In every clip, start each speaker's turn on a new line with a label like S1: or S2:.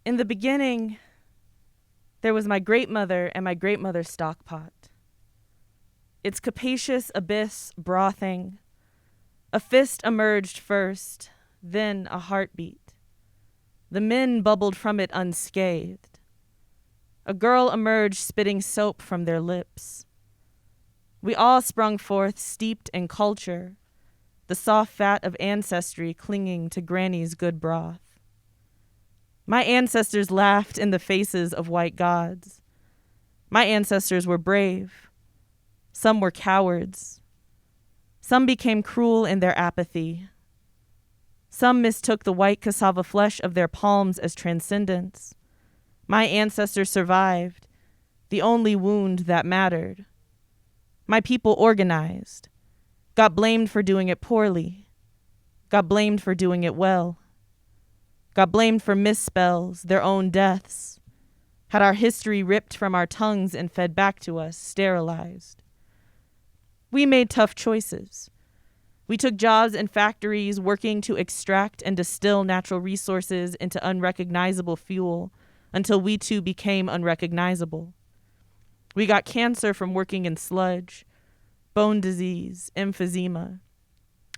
S1: In the beginning, there was my great mother and my great mother's stock pot. Its capacious abyss brothing. A fist emerged first, then a heartbeat. The men bubbled from it unscathed. A girl emerged spitting soap from their lips. We all sprung forth steeped in culture, the soft fat of ancestry clinging to Granny's good broth. My ancestors laughed in the faces of white gods. My ancestors were brave. Some were cowards. Some became cruel in their apathy. Some mistook the white cassava flesh of their palms as transcendence. My ancestors survived, the only wound that mattered. My people organized, got blamed for doing it poorly, got blamed for doing it well, got blamed for misspells, their own deaths, had our history ripped from our tongues and fed back to us, sterilized. We made tough choices. We took jobs in factories working to extract and distill natural resources into unrecognizable fuel until we too became unrecognizable. We got cancer from working in sludge, bone disease, emphysema.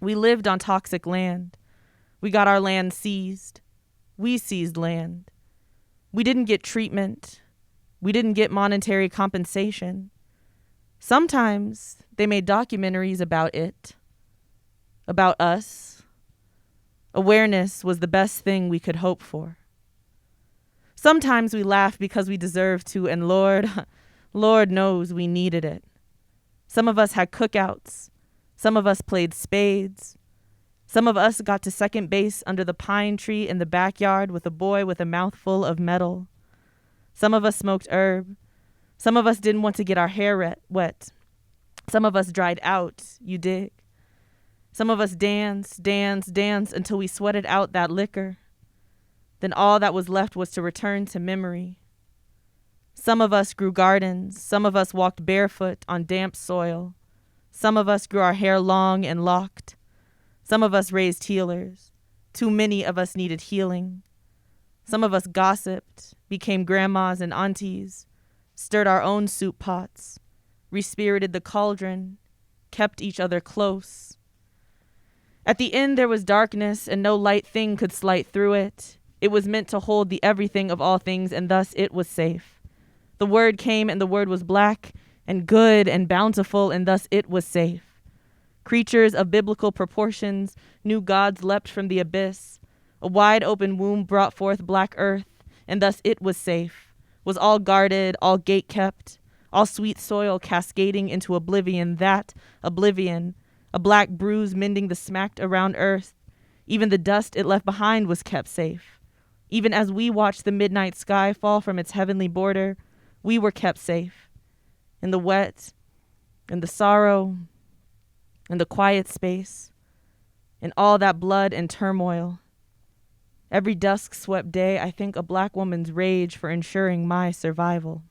S1: We lived on toxic land. We got our land seized. We seized land. We didn't get treatment. We didn't get monetary compensation. Sometimes they made documentaries about it, about us. Awareness was the best thing we could hope for. Sometimes we laughed because we deserved to, and Lord knows we needed it. Some of us had cookouts. Some of us played spades. Some of us got to second base under the pine tree in the backyard with a boy with a mouthful of metal. Some of us smoked herb. Some of us didn't want to get our hair wet. Some of us dried out, you dig. Some of us danced until we sweated out that liquor. Then all that was left was to return to memory. Some of us grew gardens. Some of us walked barefoot on damp soil. Some of us grew our hair long and locked. Some of us raised healers. Too many of us needed healing. Some of us gossiped, became grandmas and aunties, stirred our own soup pots, respirited the cauldron, kept each other close. At the end there was darkness, and no light thing could slight through it. It was meant to hold the everything of all things, and thus it was safe. The word came, and the word was black and good and bountiful, and thus it was safe. Creatures of biblical proportions, new gods leapt from the abyss. A wide open womb brought forth black earth, and thus it was safe. Was all guarded, all gate kept, all sweet soil cascading into oblivion, that oblivion, a black bruise mending the smacked around earth. Even the dust it left behind was kept safe. Even as we watched the midnight sky fall from its heavenly border, we were kept safe. In the wet, in the sorrow, in the quiet space, in all that blood and turmoil. Every dusk-swept day, I think a black woman's rage for ensuring my survival.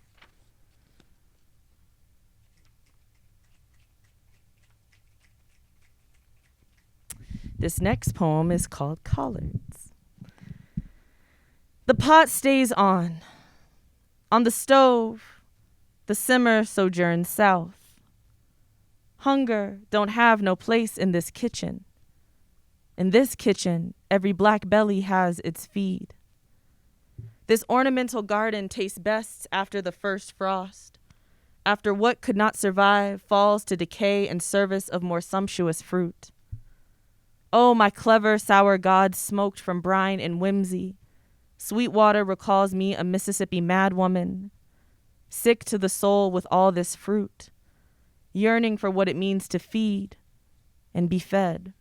S1: This next poem is called Collards. The pot stays on. On the stove, the simmer sojourns south. Hunger don't have no place in this kitchen. In this kitchen, every black belly has its feed. This ornamental garden tastes best after the first frost, after what could not survive falls to decay in service of more sumptuous fruit. Oh, my clever, sour god smoked from brine and whimsy. Sweetwater recalls me a Mississippi madwoman, sick to the soul with all this fruit, yearning for what it means to feed and be fed.